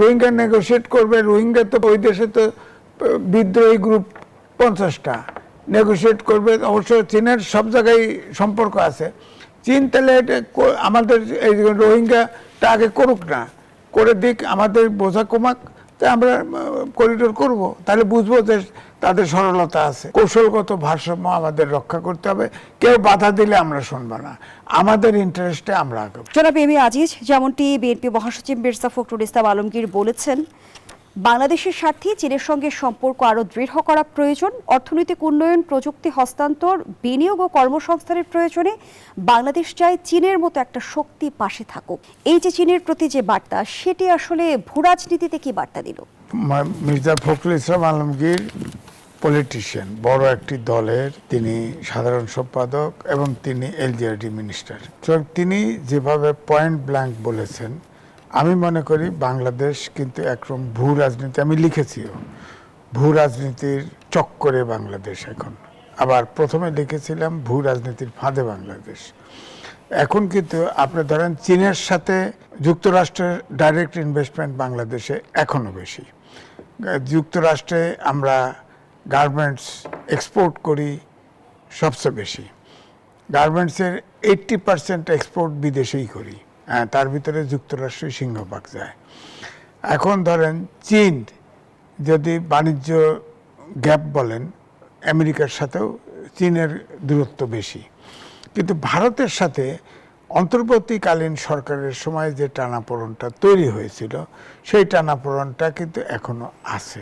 Rohingya negotiate করবে, রোহিঙ্গা তো ওই দেশে তো বিদ্রোহী গ্রুপ 50টা নেগোশিয়েট করবে। অবশ্য চীনের সব জায়গায় সম্পর্ক আছে। চীন তাহলে এটা আমাদের এই রোহিঙ্গাটা আগে করুক না, করে দিক, আমাদের বোঝা কমাক, তাই আমরা করিডোর করব, তাহলে বুঝবো যে তাদের সরলতা আছে। কৌশলগত ভারসাম্য আমাদের রক্ষা করতে হবে, কেউ বাধা দিলে আমরা শুনবো না, আমাদের ইন্টারেস্টে আমরা আগাবো। জনাব এম এ আজিজ, যেমনটি বিএনপি মহাসচিব মির্জা ফখরুল ইসলাম আলমগীর বলেছেন, বাংলাদেশের স্বার্থে চীনের সঙ্গে সম্পর্ক আরও দৃঢ় করা প্রয়োজন। অর্থনৈতিক উন্নয়ন, প্রযুক্তি হস্তান্তর, বিনিয়োগ ও কর্মসংস্থানের প্রয়োজনে বাংলাদেশ চায় চীনের মতো একটা শক্তি পাশে থাকুক। এই যে চীনের প্রতি যে বার্তা, সেটি আসলে ভূরাজনীতিতে কি বার্তা দিল? মির্জা ফখরুল ইসলাম আলমগীর পলিটিশিয়ান, বড় একটি দলের তিনি সাধারণ সম্পাদক এবং তিনি এলজিআরডি মিনিস্টার। তিনি যেভাবে পয়েন্ট ব্ল্যাঙ্ক বলেছেন, আমি মনে করি বাংলাদেশ কিন্তু একরকম ভূ রাজনীতি, আমি লিখেছিও, ভূ রাজনীতির চক্করে বাংলাদেশ এখন, আবার প্রথমে লিখেছিলাম ভূ রাজনীতির ফাঁদে বাংলাদেশ। এখন কিন্তু আপনি ধরেন চীনের সাথে যুক্তরাষ্ট্রের ডাইরেক্ট ইনভেস্টমেন্ট বাংলাদেশে এখনো বেশি। যুক্তরাষ্ট্রে আমরা গার্মেন্টস এক্সপোর্ট করি সবচেয়ে বেশি, গার্মেন্টসের 80% এক্সপোর্ট বিদেশেই করি, হ্যাঁ, তার ভিতরে যুক্তরাষ্ট্রই সিংহভাগ যায়। এখন ধরেন চীন যদি বাণিজ্য গ্যাপ বলেন, আমেরিকার সাথেও চীনের দূরত্ব বেশি, কিন্তু ভারতের সাথে অন্তর্বর্তীকালীন সরকারের সময় যে টানাপোড়েনটা তৈরি হয়েছিল, সেই টানাপোড়েনটা কিন্তু এখনো আছে,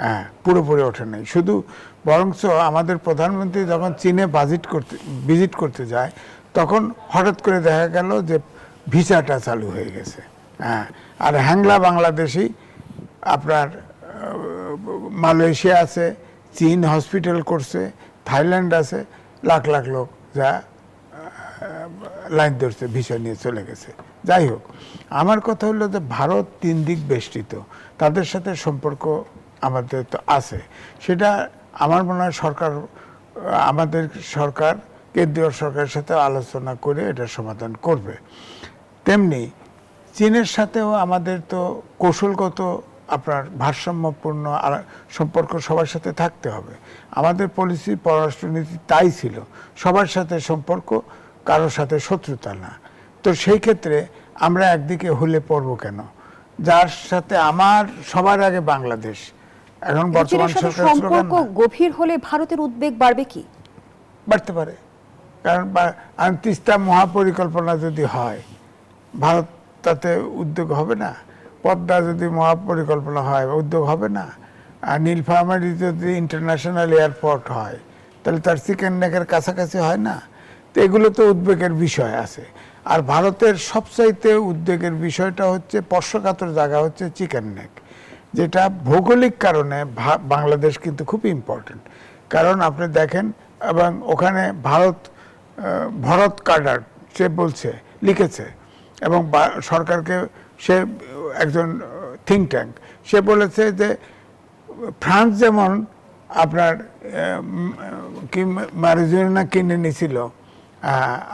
হ্যাঁ, পুরোপুরি ওঠে নাই। শুধু বরঞ্চ আমাদের প্রধানমন্ত্রী যখন চীনে ভিজিট করতে যায়, তখন হঠাৎ করে দেখা গেল যে ভিসাটা চালু হয়ে গেছে, হ্যাঁ। আর হ্যাংলা বাংলাদেশি আপনার মালয়েশিয়া আছে, চীন হসপিটাল করছে, থাইল্যান্ড আছে, লাখ লাখ লোক যা লাইন ধরছে, ভিসা নিয়ে চলে গেছে। যাই হোক, আমার কথা হলো যে ভারত 3 দিক বেষ্টিত, তাদের সাথে সম্পর্ক আমাদের তো আছে, সেটা আমার মনে হয় আমাদের সরকার কেন্দ্রীয় সরকারের সাথে আলোচনা করে এটা সমাধান করবে। তেমনি চীনের সাথেও আমাদের তো কৌশলগত আপনার ভারসাম্যপূর্ণ সম্পর্ক সবার সাথে থাকতে হবে। আমাদের পলিসি, পররাষ্ট্রনীতি তাই ছিল, সবার সাথে সম্পর্ক, কারোর সাথে শত্রুতা না। তো সেই ক্ষেত্রে আমরা একদিকে হলে পড়বো কেন? যার সাথে আমার সবার আগে বাংলাদেশ। এখন বর্তমান সরকার সম্পর্ক গভীর হলে ভারতের উদ্বেগ বাড়বে কি? বাড়তে পারে, কারণ তিস্তা মহাপরিকল্পনা যদি হয়, ভারত তাতে উদ্যোগ হবে না। পদ্মা যদি মহাপরিকল্পনা হয়, উদ্যোগ হবে না। আর নীলফামারী যদি ইন্টারন্যাশনাল এয়ারপোর্ট হয়, তাহলে তার চিকেন নেকের কাছাকাছি হয় না? তো এগুলো তো উদ্বেগের বিষয় আছে। আর ভারতের সবচাইতে উদ্বেগের বিষয়টা হচ্ছে, স্পর্শকাতর জায়গা হচ্ছে চিকেন নেক, যেটা ভৌগোলিক কারণে বাংলাদেশ কিন্তু খুব ইম্পর্টেন্ট। কারণ আপনি দেখেন, এবং ওখানে ভরত কার্ডার সে বলছে, লিখেছে, এবং সরকারকে, সে একজন থিঙ্ক ট্যাঙ্ক, সে বলেছে যে ফ্রান্স যেমন আপনার কি ম্যারিজোনা কিনে নিয়েছিল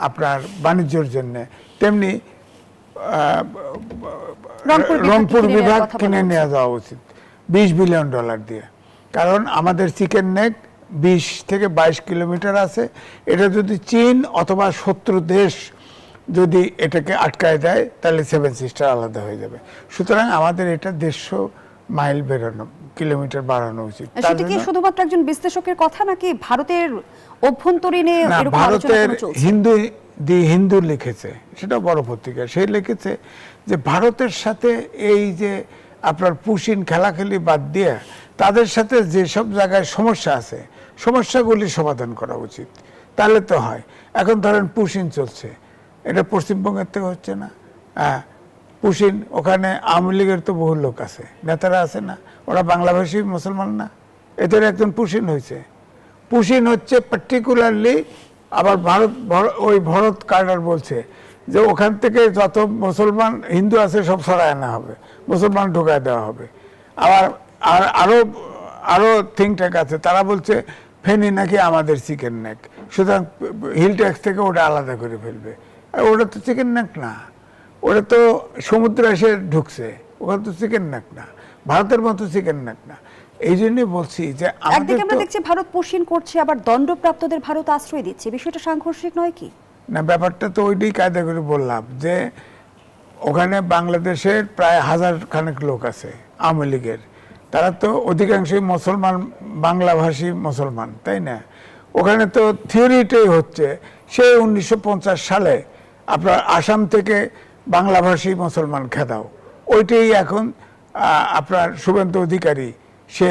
আপনার বাণিজ্যের জন্যে, তেমনি রংপুর বিভাগ কিনে নিয়ে যাওয়া উচিত $20 বিলিয়ন দিয়ে। কারণ আমাদের চিকেন নেক 20 থেকে 22 কিলোমিটার আছে, এটা যদি চীন অথবা শত্রু দেশ যদি এটাকে আটকায় দেয়, তাহলে 7 সিস্টার আলাদা হয়ে যাবে। সুতরাং আমাদের এটা 150 মাইল কিলোমিটার বাড়ানো উচিত। সেটা কি শুধুমাত্র একজন বিশ্লেষকের কথা, নাকি ভারতের অভ্যন্তরীণে এরকম আলোচনা চলছে? হিন্দু লিখেছে, সেটা বড় পত্রিকা, সে লিখেছে যে ভারতের সাথে এই যে আপনার পুশিন খেলাখেলি বাদ দিয়ে তাদের সাথে যেসব জায়গায় সমস্যা আছে, সমস্যাগুলি সমাধান করা উচিত, তাহলে তো হয়। এখন ধরেন পুশিন চলছে, এটা পশ্চিমবঙ্গের থেকে হচ্ছে না, হ্যাঁ, পুশিন, ওখানে আওয়ামী লীগের তো বহু লোক আছে, নেতারা আছে না, ওরা বাংলাভাষী মুসলমান না, এদের একজন পুশিন হয়েছে। পুশিন হচ্ছে পার্টিকুলারলি, আবার ওই ভরত কার্ডার বলছে যে ওখান থেকে যত মুসলমান হিন্দু আছে সব সরায় আনা হবে, মুসলমান ঢোকায় দেওয়া হবে। আবার আরো থিঙ্ক ট্যাঙ্ক আছে, তারা বলছে ফেনী নাকি আমাদের চিকেন নেক, সুতরাং হিল ট্যাক্স থেকে ওটা আলাদা করে ফেলবে। ওটা তো চিকেন নেক না, ওটা তো সমুদ্রে এসে ঢুকছে, ওখানে তো চিকেন নেক না, ভারতের মতো চিকেন নেক না। এই জন্যই বলছি যে আমাদের একদিকে আমরা তো দেখছি ভারত পুশিন করছে, আবার দণ্ডপ্রাপ্তদের ভারত আশ্রয় দিচ্ছে, বিষয়টা সাংঘর্ষিক নয় কি? না, ব্যাপারটা তো ওইটাই কায়দা করে বললাম যে ওখানে বাংলাদেশের প্রায় 1000 খানেক লোক আছে আওয়ামী লীগের, তারা তো অধিকাংশই মুসলমান, বাংলাভাষী মুসলমান, তাই না? ওখানে তো থিওরিটাই হচ্ছে সে 1950 সালে আপনার আসাম থেকে বাংলাভাষী মুসলমান খেদাও, ওইটাই এখন আপনার শুভেন্দু অধিকারী সে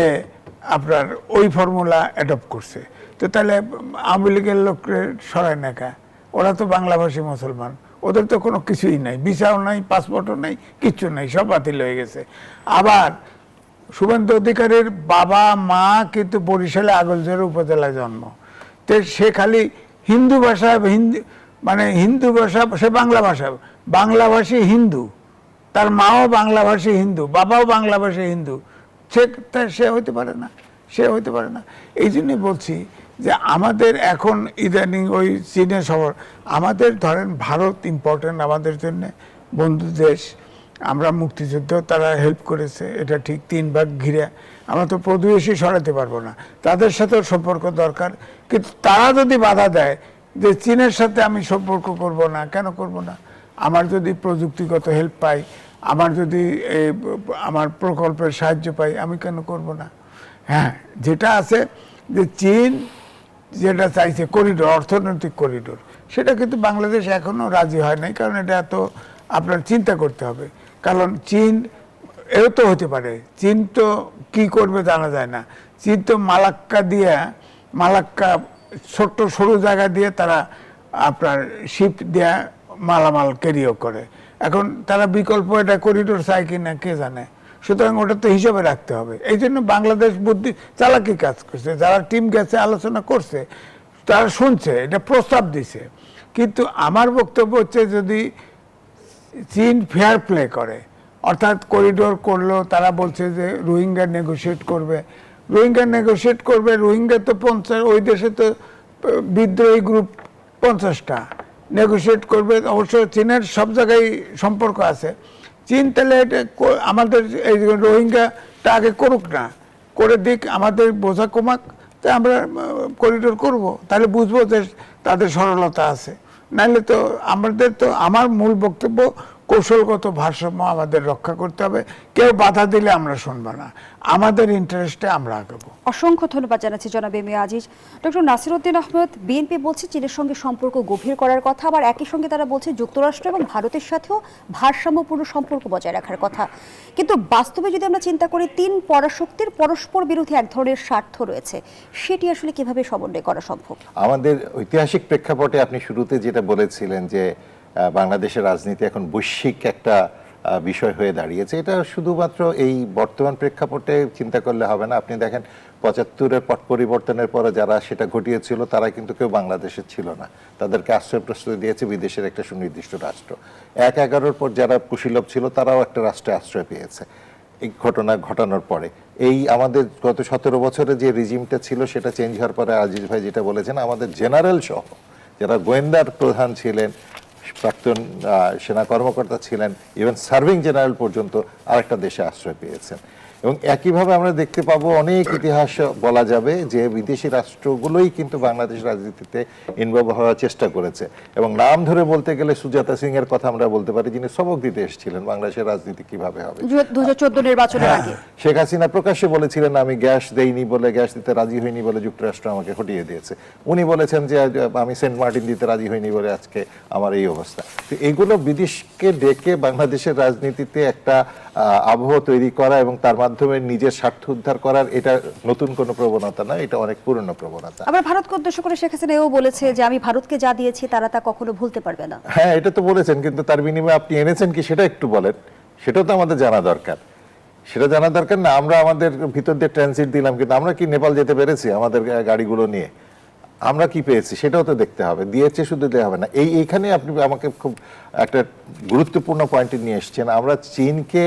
আপনার ওই ফর্মুলা অ্যাডপ্ট করছে। তো তাহলে আওয়ামী লীগের লোককে সরায় নাকা, ওরা তো বাংলাভাষী মুসলমান, ওদের তো কোনো কিছুই নাই, ভিসাও নাই, পাসপোর্টও নাই, কিচ্ছু নাই, সব বাতিল হয়ে গেছে। আবার শুভেন্দু অধিকারীর বাবা মা কিন্তু বরিশালে আগলঝাড়া উপজেলায় জন্ম, তো সে খালি হিন্দু ভাষা, মানে হিন্দু ভাষা, সে বাংলা ভাষা, বাংলাভাষী হিন্দু, তার মাও বাংলাভাষী হিন্দু, বাবাও বাংলাভাষী হিন্দু, সে হইতে পারে না, সে হইতে পারে না। এই জন্যই বলছি যে আমাদের এখন ইদানিং ওই চীনের শহর, আমাদের ধরেন ভারত ইম্পর্টেন্ট আমাদের জন্য, বন্ধু দেশ, আমরা মুক্তিযুদ্ধ তারা হেল্প করেছে, এটা ঠিক, 3 ভাগ ঘিরে, আমরা তো প্রতিবেশী সরাতে পারবো না, তাদের সাথেও সম্পর্ক দরকার। কিন্তু তারা যদি বাধা দেয় যে চীনের সাথে আমি সম্পর্ক করব না, কেন করব না? আমার যদি প্রযুক্তিগত হেল্প পাই, আমার যদি আমার প্রকল্পের সাহায্য পাই, আমি কেন করব না? হ্যাঁ, যেটা আছে যে চীন যেটা চাইছে করিডোর, অর্থনৈতিক করিডোর, সেটা কিন্তু বাংলাদেশ এখনো রাজি হয় নাই, কারণ এটা তো আপনার চিন্তা করতে হবে। কারণ চীন এও তো হতে পারে, চীন তো কি করবে জানা যায় না, চীন তো মালাক্কা ছোট্ট সরু জায়গা দিয়ে তারা আপনার শিপ দিয়ে মালামাল ক্যারিও করে। এখন তারা বিকল্প এটা করিডোর চায় কিনা কে জানে, সুতরাং ওটা তো হিসাবে রাখতে হবে। এই জন্য বাংলাদেশ বুদ্ধি চালাকি কাজ করছে, যারা টিম গেছে আলোচনা করছে, তারা শুনছে, এটা প্রস্তাব দিছে। কিন্তু আমার বক্তব্য হচ্ছে যদি চীন ফেয়ার প্লে করে, অর্থাৎ করিডোর করলো, তারা বলছে যে রোহিঙ্গা নেগোশিয়েট করবে, রোহিঙ্গা তো 50, ওই দেশে তো বিদ্রোহী গ্রুপ 50টা, নেগোশিয়েট করবে। অবশ্য চীনের সব জায়গায় সম্পর্ক আছে, চীন তাহলে এটা আমাদের এই রোহিঙ্গাটা আগে করুক না, করে দিক, আমাদের বোঝা কমাক, তাই আমরা করিডোর করব, তাহলে বুঝবো যে তাদের সরলতা আছে। নাহলে তো আমাদের তো, আমার মূল বক্তব্য কৌশলগত ভারসাম্য আমাদের রক্ষা করতে হবে, কেউ বাধা দিলে আমরা শুনবো না, আমাদের ইন্টারেস্টে আমরা আগাবো। অসংখ্য ধন্যবাদ জানাচ্ছি জনাব M A Aziz. Doctor Nasiruddin Ahmed, BNP বলছে চীনের সঙ্গে সম্পর্ক গভীর করার কথা, আবার একই সঙ্গে তারা বলছে যুক্তরাষ্ট্র এবং ভারতের সাথেও ভারসাম্যপূর্ণ সম্পর্ক বজায় রাখার কথা। কিন্তু বাস্তবে যদি আমরা চিন্তা করি, 3 পরাশক্তির পরস্পর বিরোধী এক ধরনের স্বার্থ রয়েছে, সেটি আসলে কিভাবে সমন্বয় করা সম্ভব? আমাদের ঐতিহাসিক প্রেক্ষাপটে আপনি শুরুতে যেটা বলেছিলেন যে বাংলাদেশের রাজনীতি এখন বৈশ্বিক একটা বিষয় হয়ে দাঁড়িয়েছে, এটা শুধুমাত্র এই বর্তমান প্রেক্ষাপটে চিন্তা করলে হবে না। আপনি দেখেন 75-এর পট পরিবর্তনের পরে যারা সেটা ঘটিয়েছিল তারা কিন্তু কেউ বাংলাদেশের ছিল না, তাদেরকে আশ্রয় প্রশ্রয় দিয়েছে বিদেশের একটা সুনির্দিষ্ট রাষ্ট্র। 1/11-র পর যারা কুশীলভ ছিল তারাও একটা রাষ্ট্রে আশ্রয় পেয়েছে। এই ঘটনা ঘটানোর পরে এই আমাদের গত 17 বছরে যে রিজিমটা ছিল সেটা চেঞ্জ হওয়ার পরে আজিজ ভাই যেটা বলেছেন, আমাদের জেনারেল সহ যারা গোয়েন্দার প্রধান ছিলেন, প্রাক্তন সেনা কর্মকর্তা ছিলেন, ইভেন সার্ভিং জেনারেল পর্যন্ত আরেকটা দেশে আশ্রয় পেয়েছেন। এবং একইভাবে আমরা দেখতে পাবো, অনেক ইতিহাস বলা যাবে যে বিদেশি রাষ্ট্রগুলোই কিন্তু বাংলাদেশ রাজনীতিতে ইনভলভ হওয়ার চেষ্টা করেছে। এবং নাম ধরে বলতে গেলে সুজাতা সিং এর কথা আমরা বলতে পারি, যিনি সবক দিতে এসেছিলেন বাংলাদেশের রাজনীতি কিভাবে হবে। 2014 নির্বাচনের আগে শেখ হাসিনা প্রকাশ্যে বলেছিলেন আমি গ্যাস দেইনি বলে, গ্যাস দিতে রাজি হইনি বলে যুক্তরাষ্ট্র আমাকে হটিয়ে দিয়েছে। উনি বলেছেন যে আমি সেন্ট মার্টিন দিতে রাজি হইনি বলে আজকে আমার এই অবস্থা। তো এইগুলো বিদেশকে ডেকে বাংলাদেশের রাজনীতিতে একটা আবহ তৈরি করা এবং তার মাধ্যমে নিজের স্বার্থ উদ্ধার করার, এটা নতুন কোনো প্রবণতা না, এটা অনেক পুরনো প্রবণতা। আবার ভারতকে উদ্দেশ্য করে শেখ হাসিনা এও বলেছে যে আমি ভারতকে যা দিয়েছি তারা তা কখনো ভুলতে পারবে না। হ্যাঁ, এটা তো বলেছেন, কিন্তু তার বিনিময়ে আপনি এনেছেন কি সেটা একটু বলেন, সেটাও তো আমাদের জানা দরকার। সেটা জানা দরকার না, আমরা আমাদের ভিতর দিয়ে ট্রানজিট দিলাম, কিন্তু আমরা কি নেপাল যেতে পেরেছি আমাদের গাড়িগুলো নিয়ে? আমরা কি পেয়েছি সেটাও তো দেখতে হবে, দিয়েছে শুধু দেওয়া হবে না। এইখানে আপনি আমাকে খুব একটা গুরুত্বপূর্ণ পয়েন্টে নিয়ে এসেছেন। আমরা চীনকে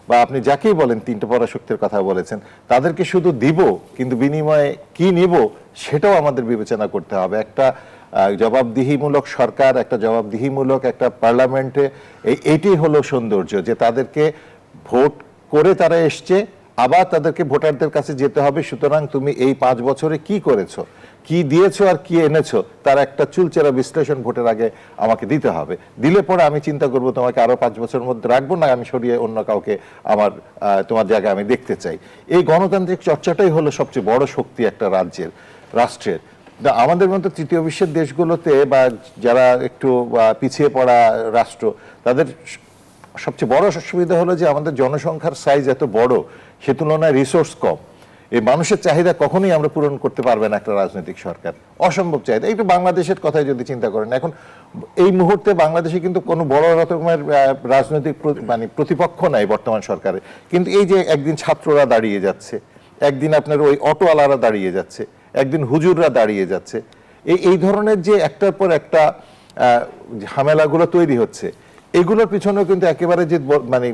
বা আপনি যাকেই বলেন 3টে পরাশক্তির কথা বলেছেন, তাদেরকে শুধু দিব, কিন্তু বিনিময়ে কি নিব সেটাও আমাদের বিবেচনা করতে হবে। একটা জবাবদিহিমূলক সরকার, একটা জবাবদিহিমূলক একটা পার্লামেন্টে এইটি হলো সৌন্দর্য, যে তাদেরকে ভোট করে তারা এসছে, আবার তাদেরকে ভোটারদের কাছে যেতে হবে। সুতরাং তুমি এই 5 বছরে কি করেছো, কি দিয়েছো আর কি এনেছো, তার একটা চুলচেরা বিশ্লেষণ ভোটের আগে আমাকে দিতে হবে। দিলে পরে আমি চিন্তা করব তোমাকে আরো 5 বছরের মধ্যে রাখবো, না আমি সরিয়ে অন্য কাউকে আমার তোমার জায়গায় আমি দেখতে চাই। এই গণতান্ত্রিক চর্চাটাই হলো সবচেয়ে বড় শক্তি একটা রাষ্ট্রের। আমাদের মতো তৃতীয় বিশ্বের দেশগুলোতে বা যারা একটু পিছিয়ে পড়া রাষ্ট্র, তাদের সবচেয়ে বড় সুবিধা হলো যে আমাদের জনসংখ্যার সাইজ এত বড়, সে তুলনায় রিসোর্স কম। এই মানুষের চাহিদা কখনোই আমরা পূরণ করতে পারবে না একটা রাজনৈতিক সরকার, অসম্ভব চাহিদা। একটু বাংলাদেশের কথাই যদি চিন্তা করেন, এখন এই মুহূর্তে বাংলাদেশে কিন্তু কোনো বড় রকমের রাজনৈতিক মানে প্রতিপক্ষ নাই বর্তমান সরকারে, কিন্তু এই যে একদিন ছাত্ররা দাঁড়িয়ে যাচ্ছে, একদিন আপনার ওই অটোওয়ালারা দাঁড়িয়ে যাচ্ছে, একদিন হুজুররা দাঁড়িয়ে যাচ্ছে, এই ধরনের যে একটার পর একটা ঝামেলাগুলো তৈরি হচ্ছে, এগুলোর পিছনেও কিন্তু একেবারে যে মানে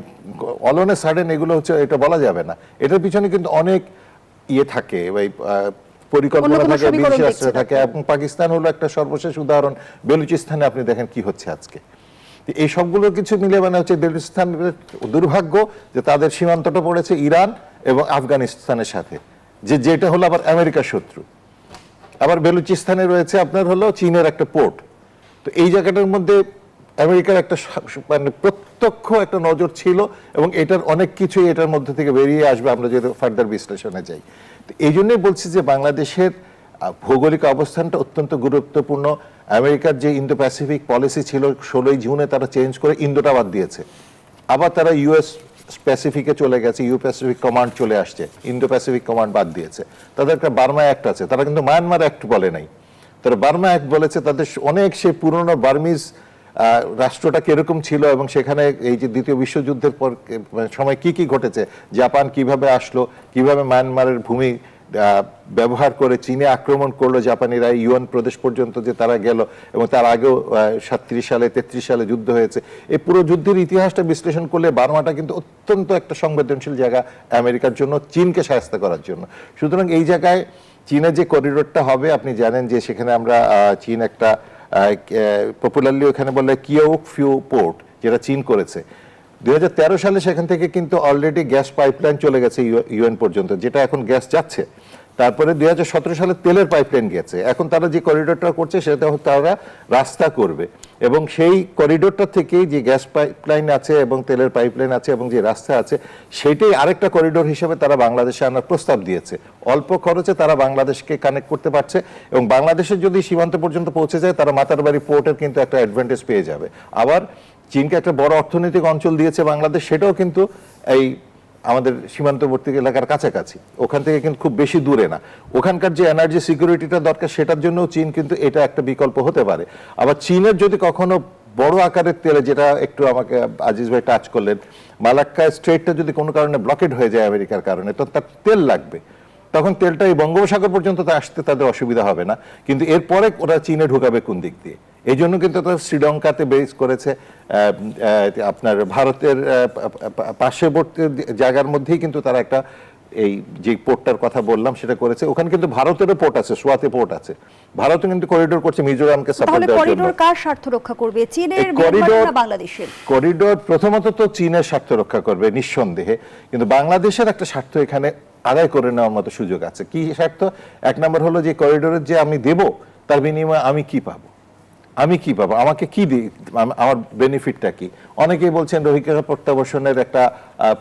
অলনে সাডেন এগুলো হচ্ছে এটা বলা যাবে না। এটার পিছনে কিন্তু অনেক ইয়ে থাকে, ওই পরিকল্পনা থাকে, বিশ্বাস থাকে। এবং পাকিস্তান হলো একটা সর্বশেষ উদাহরণ। বেলুচিস্তানে আপনি দেখেন কি হচ্ছে আজকে। এই সবগুলো কিছু মিলে মানে হচ্ছে বেলুচিস্তানের দুর্ভাগ্য যে তাদের সীমান্তটা পড়েছে ইরান এবং আফগানিস্তানের সাথে, যেটা হলো আবার আমেরিকার শত্রু। আবার বেলুচিস্তানে রয়েছে আপনার হলো চীনের একটা পোর্ট। তো এই জায়গাটার মধ্যে আমেরিকার একটা মানে প্রত্যক্ষ একটা নজর ছিল, এবং এটার অনেক কিছুই এটার মধ্যে থেকে বেরিয়ে আসবে আমরা যদি ফার্দার বিশ্লেষণে যাই। তো এই জন্যই বলছি যে বাংলাদেশের ভৌগোলিক অবস্থানটা অত্যন্ত গুরুত্বপূর্ণ। আমেরিকার যে ইন্দো প্যাসিফিক পলিসি ছিল 16 জুনে তারা চেঞ্জ করে ইন্দোটা বাদ দিয়েছে, আবার তারা ইউএস প্যাসিফিকে চলে গেছে, ইউ প্যাসিফিক কমান্ড চলে আসছে, ইন্দো প্যাসিফিক কমান্ড বাদ দিয়েছে। তাদের একটা বার্মা অ্যাক্ট আছে, তারা কিন্তু মায়ানমার অ্যাক্ট বলে নাই, তারা বার্মা অ্যাক্ট বলেছে। তাদের অনেক সেই পুরনো বার্মিজ রাষ্ট্রটা কিরকম ছিল এবং সেখানে এই যে দ্বিতীয় বিশ্বযুদ্ধের পর সময় কি কি ঘটেছে, জাপান কিভাবে আসলো, কিভাবে মায়ানমারের ভূমি ব্যবহার করে চীনে আক্রমণ করলো জাপানিরা, ইউয়ান প্রদেশ পর্যন্ত যে তারা গেল, এবং তার আগেও 37 সালে 33 সালে যুদ্ধ হয়েছে। এই পুরো যুদ্ধের ইতিহাসটা বিশ্লেষণ করলে বার্মাটা কিন্তু অত্যন্ত একটা সংবেদনশীল জায়গা আমেরিকার জন্য, চীনকে সাহায্য করার জন্য। সুতরাং এই জায়গায় চীনের যে করিডোরটা হবে, আপনি জানেন যে সেখানে আমরা চীন একটা পপুলারলি ওখানে বলে কিয়োক ফিউ পোর্ট, যেটা চীন করেছে 2013 সালে। সেখান থেকে কিন্তু অলরেডি গ্যাস পাইপলাইন চলে গেছে ইউএন পর্যন্ত, যেটা এখন গ্যাস যাচ্ছে। তারপরে 2017 সালে তেলের পাইপলাইন গেছে। এখন তারা যে করিডোরটা করছে সেটা তারা রাস্তা করবে, এবং সেই করিডোরটা থেকেই যে গ্যাস পাইপলাইন আছে এবং তেলের পাইপলাইন আছে এবং যে রাস্তা আছে, সেটাই আরেকটা করিডোর হিসেবে তারা বাংলাদেশে আনার প্রস্তাব দিয়েছে। অল্প খরচে তারা বাংলাদেশকে কানেক্ট করতে পারছে, এবং বাংলাদেশের যদি সীমান্ত পর্যন্ত পৌঁছে যায়, তারা মাতারবাড়ি পোর্টের কিন্তু একটা অ্যাডভান্টেজ পেয়ে যাবে। আবার চীনকে একটা বড় অর্থনৈতিক অঞ্চল দিয়েছে বাংলাদেশ, সেটাও কিন্তু এই আমাদের সীমান্তবর্তী এলাকার কাছাকাছি, ওখান থেকে কিন্তু খুব বেশি দূরে না। ওখানকার যে এনার্জি সিকিউরিটিটা দরকার, সেটার জন্য চীন কিন্তু এটা একটা বিকল্প হতে পারে। আবার চীনের যদি কখনো বড় আকারের তেলে, যেটা একটু আমাকে আজিজ ভাই টাচ করলেন, মালাক্কা স্ট্রেটটা যদি কোনো কারণে ব্লকেড হয়ে যায় আমেরিকার কারণে, তো তার তেল লাগবে, তখন তেলটা এই বঙ্গোপসাগর পর্যন্ত আসতে তাদের অসুবিধা হবে না। কিন্তু এরপরে ওরা চীনে ঢুকাবে কোন দিক দিয়ে? এই জন্য কিন্তু তারা শ্রীলঙ্কাতে বেস করেছে, আপনার ভারতের পার্শ্ববর্তী জায়গার মধ্যেই কিন্তু তারা একটা এই যে পোর্টটার কথা বললাম সেটা করেছে। ওখানে কিন্তু ভারতেরও পোর্ট আছে, সোয়াতে পোর্ট আছে। ভারতও কিন্তু করিডোর করছে মিজোরামকে সাপোর্ট দেওয়ার জন্য। করিডোর কার স্বার্থ রক্ষা করবে, চীনের, মিয়ানমার না বাংলাদেশের? করিডোর প্রথমত তো চীনের স্বার্থ রক্ষা করবে নিঃসন্দেহে, কিন্তু বাংলাদেশের একটা স্বার্থ এখানে আদায় করে নেওয়ার মতো সুযোগ আছে। কি স্বার্থ? এক নম্বর হলো যে করিডোরের যে আমি দেব, তার বিনিময়ে আমি কি পাবো, আমাকে কি দিই, আমার বেনিফিটটা কি? অনেকেই বলছেন রোহিঙ্গা প্রত্যাবাসনের একটা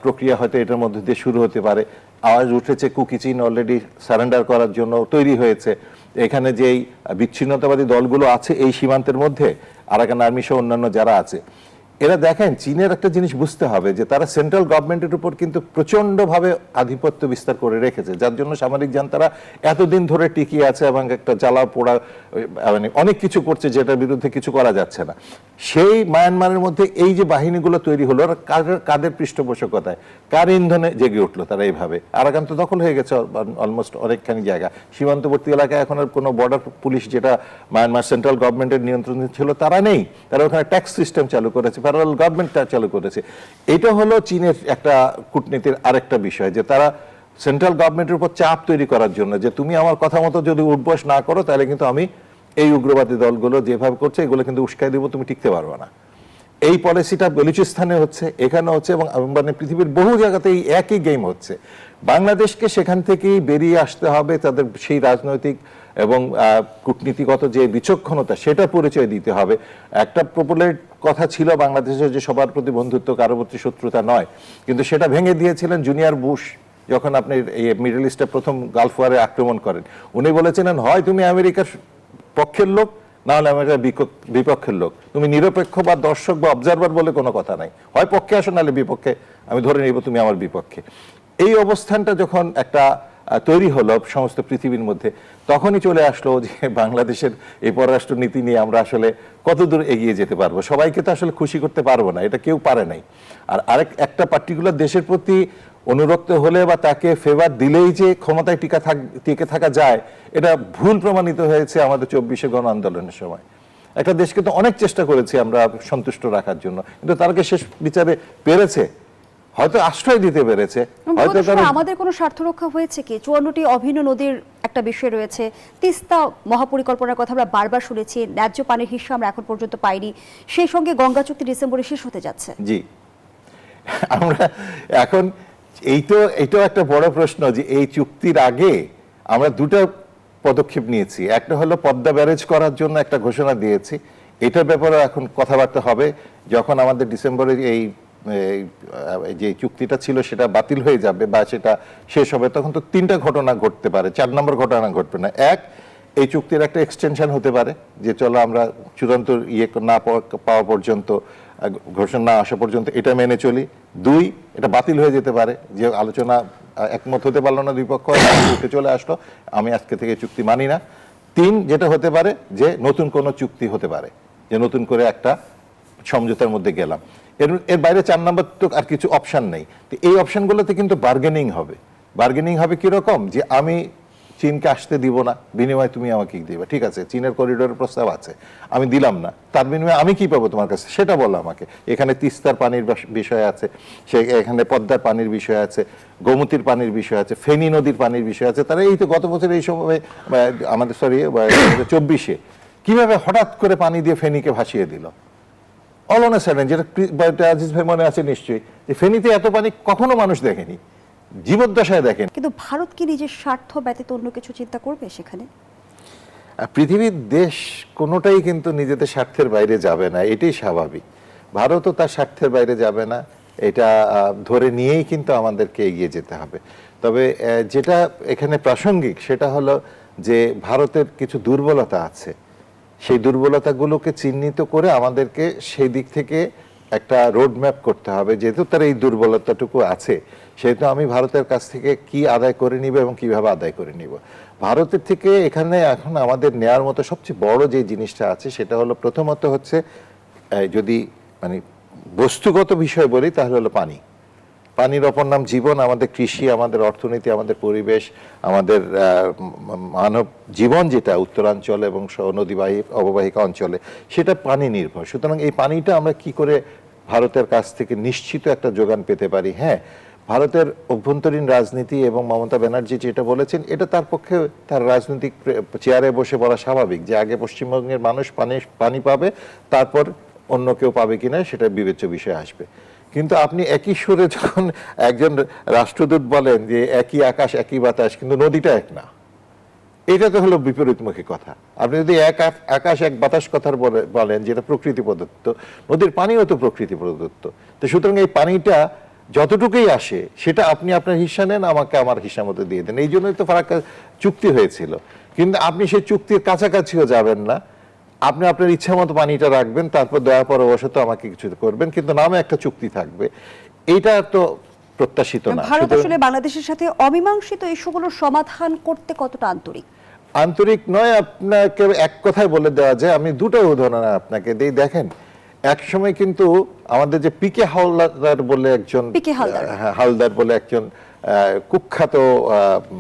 প্রক্রিয়া হয়তো এটার মধ্যে দিয়ে শুরু হতে পারে। আওয়াজ উঠেছে কুকি চীন অলরেডি সারেন্ডার করার জন্য তৈরি হয়েছে। এখানে যেই বিচ্ছিন্নতাবাদী দলগুলো আছে এই সীমান্তের মধ্যে, আরাকান আর্মি সহ অন্যান্য যারা আছে, এরা দেখেন চীনের একটা জিনিস বুঝতে হবে যে তারা সেন্ট্রাল গভর্নমেন্টের উপর কিন্তু প্রচন্ডভাবে আধিপত্য বিস্তার করে রেখেছে, যার জন্য সামরিক জান্তারা এতদিন ধরে টিকিয়ে আছে এবং একটা জ্বালা পোড়া মানে অনেক কিছু করছে যেটার বিরুদ্ধে কিছু করা যাচ্ছে না। সেই মায়ানমারের মধ্যে এই যে বাহিনীগুলো তৈরি হলো, কাদের পৃষ্ঠপোষকতায়, কার ইন্ধনে জেগে উঠলো তারা এইভাবে? আরাকান তো দখল হয়ে গেছে অলমোস্ট অনেকখানি জায়গা। সীমান্তবর্তী এলাকায় এখন আর কোনো বর্ডার পুলিশ, যেটা মায়ানমার সেন্ট্রাল গভর্নমেন্টের নিয়ন্ত্রণে ছিল, তারা নেই। তারা ওখানে ট্যাক্স সিস্টেম চালু করেছে, ফেডারেল গভর্নমেন্টটা চালু করেছে। এটা হলো চীনের একটা কূটনীতির আরেকটা বিষয়, যে তারা সেন্ট্রাল গভর্নমেন্টের উপর চাপ তৈরি করার জন্য, যে তুমি আমার কথা মতো যদি উঠবস না করো, তাহলে কিন্তু আমি এই উগ্রবাদী দলগুলো যেভাবে করছে এগুলো কিন্তু উস্কাই দেবো, তুমি টিকতে পারবে না। এই পলিসিটা বেলুচিস্তানে হচ্ছে, এখানে হচ্ছে, এবং মানে পৃথিবীর বহু জায়গাতেই একই গেম হচ্ছে। বাংলাদেশকে সেখান থেকেই বেরিয়ে আসতে হবে, তাদের সেই রাজনৈতিক এবং কূটনীতিগত যে বিচক্ষণতা সেটা পরিচয় দিতে হবে। একটা পপুলার কথা ছিল বাংলাদেশের যে সবার প্রতি বন্ধুত্ব, কারো প্রতি শত্রুতা নয়, কিন্তু সেটা ভেঙে দিয়েছিলেন জুনিয়র বুশ যখন আপনি এই মিডল ইস্টে প্রথম গালফ ওয়ারে আক্রমণ করেন। উনি বলেছিলেন, হয় তুমি আমেরিকার পক্ষের লোক, না হলে আমেরিকার বিপক্ষের লোক, তুমি নিরপেক্ষ বা দর্শক বা অবজারভার বলে কোনো কথা নাই, হয় পক্ষে আসো নাহলে বিপক্ষে, আমি ধরে নিব তুমি আমার বিপক্ষে। এই অবস্থানটা যখন একটা তৈরি হলো সমস্ত পৃথিবীর মধ্যে, তখনই চলে আসলো যে বাংলাদেশের এই পররাষ্ট্র নীতি নিয়ে আমরা আসলে কতদূর এগিয়ে যেতে পারবো। সবাইকে তো আসলে খুশি করতে পারবো না, এটা কেউ পারে নাই। আর একটা পার্টিকুলার দেশের প্রতি অনুরক্ত হলে বা তাকে ফেভার দিলেই যে ক্ষমতায় টিকে থাকা যায়, এটা ভুল প্রমাণিত হয়েছে আমাদের 24শে গণ আন্দোলনের সময়। একটা দেশকে তো অনেক চেষ্টা করেছি আমরা সন্তুষ্ট রাখার জন্য, কিন্তু তারা শেষ বিচারে পেরেছে, হয়তো আশ্রয় দিতে পেরেছে, হয়তো আমাদের কোনো স্বার্থ রক্ষা হয়েছে কি? 54টি অভিন্ন নদীর একটা বিষয় রয়েছে, তিস্তা মহাপরিকল্পনার কথা আমরা বারবার শুনেছি, ন্যায্য পানির হিস্সা আমরা এখন পর্যন্ত পাইনি, সেই সঙ্গে গঙ্গা চুক্তি ডিসেম্বরে শেষ হতে যাচ্ছে। জি, আমরা এখন এইটাও একটা বড় প্রশ্ন যে এই চুক্তির আগে আমরা দুটো পদক্ষেপ নিয়েছি। একটা হলো পদ্মা ব্যারেজ করার জন্য একটা ঘোষণা দিয়েছি, এটার ব্যাপারে এখন কথাবার্তা হবে। যখন আমাদের ডিসেম্বরের এই যে চুক্তিটা ছিল সেটা বাতিল হয়ে যাবে বা সেটা শেষ হবে, তখন তো 3টা ঘটনা ঘটতে পারে, 4 নম্বর ঘটনা ঘটবে না। এক, এই চুক্তির একটা এক্সটেনশন হতে পারে, যে চলো আমরা চূড়ান্ত না পাওয়া পর্যন্ত, ঘোষণা না আসা পর্যন্ত এটা মেনে চলি। 2, এটা বাতিল হয়ে যেতে পারে, যে আলোচনা একমত হতে পারলো না দুই পক্ষ, উঠে চলে আসলো, আমি আজকে থেকে চুক্তি মানি না। 3, যেটা হতে পারে যে নতুন কোনো চুক্তি হতে পারে, যে নতুন করে একটা সমঝোতার মধ্যে গেলাম। এর বাইরে 4 নম্বর তো আর কিছু অপশন নেই। তো এই অপশনগুলোতে কিন্তু বার্গেনিং হবে। বার্গেনিং হবে কিরকম, যে আমি চীনকে আসতে দিব না, বিনিময়ে তুমি আমাকে দিবে। ঠিক আছে, চীনের করিডোরের প্রস্তাব আছে, আমি দিলাম না, তার বিনিময়ে আমি কি পাবো তোমার কাছে সেটা বলো আমাকে। এখানে তিস্তার পানির বিষয় আছে, এখানে পদ্মার পানির বিষয় আছে, গোমতীর পানির বিষয় আছে, ফেনী নদীর পানির বিষয় আছে। তারা এই তো গত বছর এই সময় আমাদের 24-এ কিভাবে হঠাৎ করে পানি দিয়ে ফেনীকে ভাসিয়ে দিল, অলনে সেডেন, যেটা আজিজ ভাই মনে আছে নিশ্চয়ই, যে ফেনীতে এত পানি কখনো মানুষ দেখেনি, জীবদ্দশায় দেখেন। কিন্তু ভারত কি নিজের স্বার্থ ব্যতীত অন্য কিছু চিন্তা করবে সেখানে? পৃথিবীর দেশ কোনোটাই কিন্তু নিজেদের স্বার্থের বাইরে যাবে না, এটাই স্বাভাবিক। ভারতও তার স্বার্থের বাইরে যাবে না, এটা ধরে নিয়েই কিন্তু আমাদেরকে এগিয়ে যেতে হবে। তবে যেটা এখানে প্রাসঙ্গিক সেটা হলো যে ভারতের কিছু দুর্বলতা আছে, সেই দুর্বলতাগুলোকে চিহ্নিত করে আমাদেরকে সেই দিক থেকে একটা রোড ম্যাপ করতে হবে। যেহেতু তার এই দুর্বলতাটুকু আছে, সেহেতু আমি ভারতের কাছ থেকে কি আদায় করে নিব এবং কিভাবে আদায় করে নিব। ভারতের থেকে এখানে এখন আমাদের নেয়ার মতো সবচেয়ে বড় যে জিনিসটা আছে সেটা হলো, প্রথমত হচ্ছে, যদি মানে বস্তুগত বিষয় বলি তাহলে হলো পানি। পানির অপর নাম জীবন। আমাদের কৃষি, আমাদের অর্থনীতি, আমাদের পরিবেশ, আমাদের মানব জীবন যেটা উত্তরাঞ্চল এবং নদীবাহী অববাহিকা অঞ্চলে, সেটা পানি নির্ভর। সুতরাং এই পানিটা আমরা কি করে ভারতের কাছ থেকে নিশ্চিত একটা যোগান পেতে পারি? হ্যাঁ, ভারতের অভ্যন্তরীণ রাজনীতি এবং মমতা ব্যানার্জি যেটা বলেছেন, এটা তার পক্ষে তার রাজনৈতিক চেয়ারে বসে বলা স্বাভাবিক, যে আগে পশ্চিমবঙ্গের মানুষ পানি পাবে, তারপর অন্য কেউ পাবে কিনা সেটা বিবেচ্য বিষয় আসবে। কিন্তু আপনি একই সুরে যখন একজন রাষ্ট্রদূত বলেন যে একই আকাশ একই বাতাস, কিন্তু নদীটা এক না, এটা তো হলো বিপরীতমুখী কথা। আপনি যদি এক আকাশ এক বাতাস কথার বলেন, যেটা প্রকৃতি প্রদত্ত, নদীর পানিও তো প্রকৃতি প্রদত্ত। তো সুতরাং এই পানিটা যতটুকুই আসে সেটা আপনি আপনার হিস্সা নেন, আমাকে আমার হিস্সা মতো দিয়ে দেন। এই জন্যই তো ফারাক্কা চুক্তি হয়েছিল। কিন্তু আপনি সেই চুক্তির কাছাকাছিও যাবেন না, আপনি আপনার ইচ্ছা মতো পানিটা রাখবেন, তারপর দয়া পরবশত আমাকে কিছু করবেন, কিন্তু নামে একটা চুক্তি থাকবে। এইটা তো প্রত্যাশিত না। ভারত আসলে বাংলাদেশের সাথে অমীমাংসিত ইস্যুগুলোর সমাধান করতে কতটা আন্তরিক? আন্তরিক নয়, আপনাকে এক কথায় বলে দেওয়া যায়। আমি দুটো উদাহরণ আপনাকে দিই। দেখেন, এক সময় কিন্তু আমাদের যে পিকে হালদার বলে একজন কুখ্যাত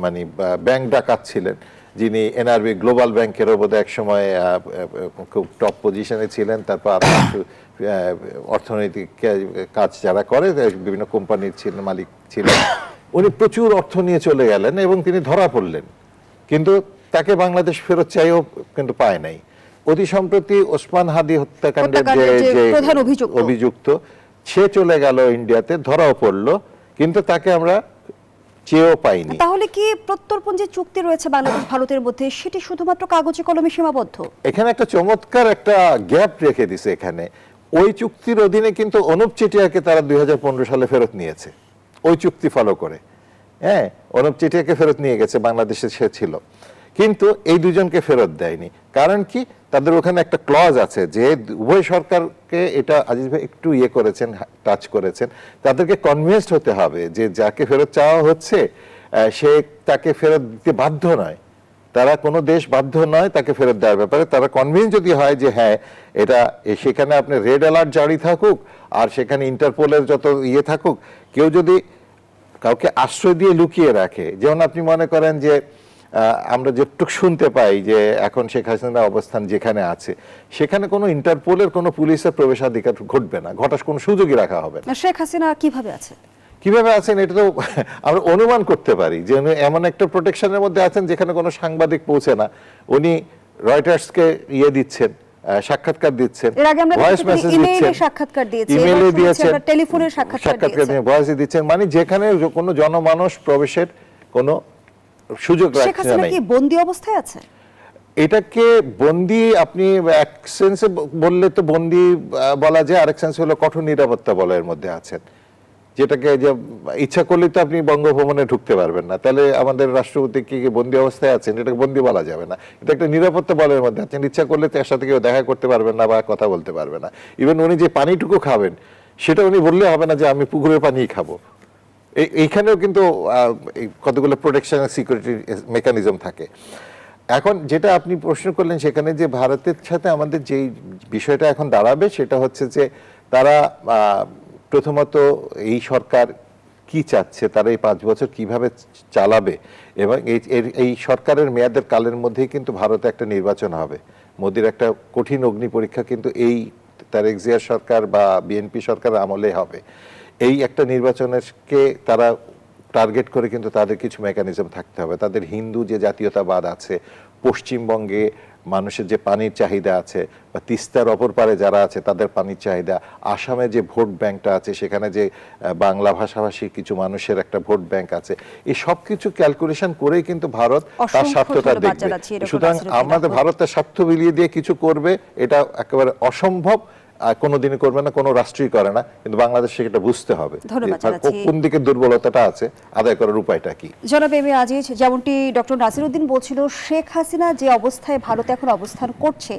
মানে ব্যাংক ডাকাত ছিলেন, যিনি এনআরবি গ্লোবাল ব্যাংকেরও বোধহয় এক সময় খুব টপ পজিশনে ছিলেন। তারপর অর্থনৈতিক কাজ যারা করে, বিভিন্ন কোম্পানির মালিক ছিলেন। উনি প্রচুর অর্থ নিয়ে চলে গেলেন এবং তিনি ধরা পড়লেন, কিন্তু তাকে বাংলাদেশ ফেরত চাইও কিন্তু পায় নাই। অতি সম্প্রতি ওসমান হাদি হত্যাকাণ্ডের হত্যাকাণ্ডের যে যে প্রধান অভিযুক্ত সে চলে গেল ইন্ডিয়াতে, ধরাও পড়লো, কিন্তু তাকে আমরা চেয়েও পাইনি। তাহলে কি প্রত্যর্পণ যে চুক্তি রয়েছে বাংলাদেশ ভারতের মধ্যে সেটি শুধুমাত্র কাগজে কলমে সীমাবদ্ধ? এখানে একটা চমৎকার একটা গ্যাপ রেখে দিছে এখানে। ওই চুক্তির অধীনে কিন্তু অনুপ চেটিয়াকে তারা 2015 সালে ফেরত নিয়েছে, ওই চুক্তি ফলো করে। হ্যাঁ, অনুপ চেটিয়াকে ফেরত নিয়ে গেছে, বাংলাদেশে সে ছিল, কিন্তু এই দুজনকে ফেরত দেয়নি। কারণ কি? তাদের ওখানে একটা ক্লজ আছে যে উভয় সরকারকে, এটা আজিজ ভাই একটু ইয়ে করেছেন, টাচ করেছেন, তাদেরকে কনভিন্সড হতে হবে যে যাকে ফেরত চাওয়া হচ্ছে সে তাকে ফেরত দিতে বাধ্য নয়। তারা কোনো দেশ বাধ্য নয় তাকে ফেরত দেওয়ার ব্যাপারে। তারা কনভিন্স যদি হয় যে হ্যাঁ এটা, সেখানে আপনি রেড অ্যালার্ট জারি থাকুক আর সেখানে ইন্টারপোলের যত ইয়ে থাকুক, কেউ যদি কাউকে আশ্রয় দিয়ে লুকিয়ে রাখে, যেমন আপনি মনে করেন যে আমরা যেটুক শুনতে পাই যে এখন শেখ হাসিনার অবস্থান যেখানে আছে সেখানে কোনো ইন্টারপোলের কোনো পুলিশের প্রবেশাধিকার ঘটবে না, ঘটার কোনো সুযোগই রাখা হবে না। শেখ হাসিনা কিভাবে আছে, কিভাবে আছেন এটা তো আমরা অনুমান করতে পারি যে উনি এমন একটা প্রোটেকশনের মধ্যে আছেন যেখানে কোনো সাংবাদিক পৌঁছে না। উনি রয়টার্সকে ইয়ে দিচ্ছেন, সাক্ষাৎকার দিচ্ছেন, এর আগে আমরা ভয়েস মেসেজ দিচ্ছেন, সাক্ষাৎকার দিয়েছি, ইমেইলে দিয়েছেন, টেলিফোনের সাক্ষাৎকার দিয়ে ভয়েসে দিচ্ছেন, মানে যেখানে কোনো জনমানস প্রবেশের কোনো সুযোগ শেখ রাখছে হাসিনা না। কি বন্দী অবস্থায় আছে? এটাকে বন্দি আপনি এক সেন্সে বললে তো বন্দি বলা যায়, আরেক সেন্স হলো কঠোর নিরাপত্তা বলয়ের মধ্যে আছেন, যেটাকে যে ইচ্ছা করলে তো আপনি বঙ্গভবনে ঢুকতে পারবেন না। তাহলে আমাদের রাষ্ট্রপতি কি বন্দি অবস্থায় আছেন? এটাকে বন্দি বলা যাবে না, এটা একটা নিরাপত্তা বলয়ের মধ্যে আছেন। ইচ্ছা করলে তার সাথে কেউ দেখা করতে পারবেন না বা কথা বলতে পারবে না। ইভেন উনি যে পানিটুকু খাবেন সেটা উনি বললে হবে না যে আমি পুকুরের পানিই খাবো। এইখানেও কিন্তু কতগুলো প্রোটেকশন আর সিকিউরিটি মেকানিজম থাকে। এখন যেটা আপনি প্রশ্ন করলেন সেখানে যে ভারতের সাথে আমাদের যেই বিষয়টা এখন দাঁড়াবে সেটা হচ্ছে যে তারা প্রথমত এই সরকার কি চাচ্ছে, তারা এই 5 বছর কিভাবে চালাবে, এবং এই সরকারের মেয়াদের কালের মধ্যেই কিন্তু ভারতে একটা নির্বাচন হবে। মোদির একটা কঠিন অগ্নি পরীক্ষা কিন্তু এই তারেক জিয়ার সরকার বা বিএনপি সরকার আমলে হবে। এই একটা নির্বাচনকে তারা টার্গেট করে কিন্তু তাদের কিছু মেকানিজম থাকতে হবে। তাদের হিন্দু যে জাতীয়তাবাদ আছে, পশ্চিমবঙ্গে মানুষের যে পানির চাহিদা আছে, বা তিস্তার অপর পারে যারা আছে তাদের পানির চাহিদা, আসামে যে ভোট ব্যাংকটা আছে সেখানে যে বাংলা ভাষাভাষী কিছু মানুষের একটা ভোট ব্যাংক আছে, এই সব কিছু ক্যালকুলেশন করেই কিন্তু ভারত তার স্বার্থটা দেখবে। সুতরাং আমাদের ভারতের স্বার্থ বিলিয়ে দিয়ে কিছু করবে এটা একেবারে অসম্ভব, কোনোদিনই করবে না, কোনো রাষ্ট্রই করে না, কিন্তু বাংলাদেশ সেটা বুঝতে হবে কোন দিকে দুর্বলতাটা আছে, আদায় করার উপায়টা কি। জনাব এম এ আজিজ, যেমনটি ডক্টর নাসিরউদ্দিন বলছিল, শেখ হাসিনা যে অবস্থায় ভারতে এখন অবস্থান করছে,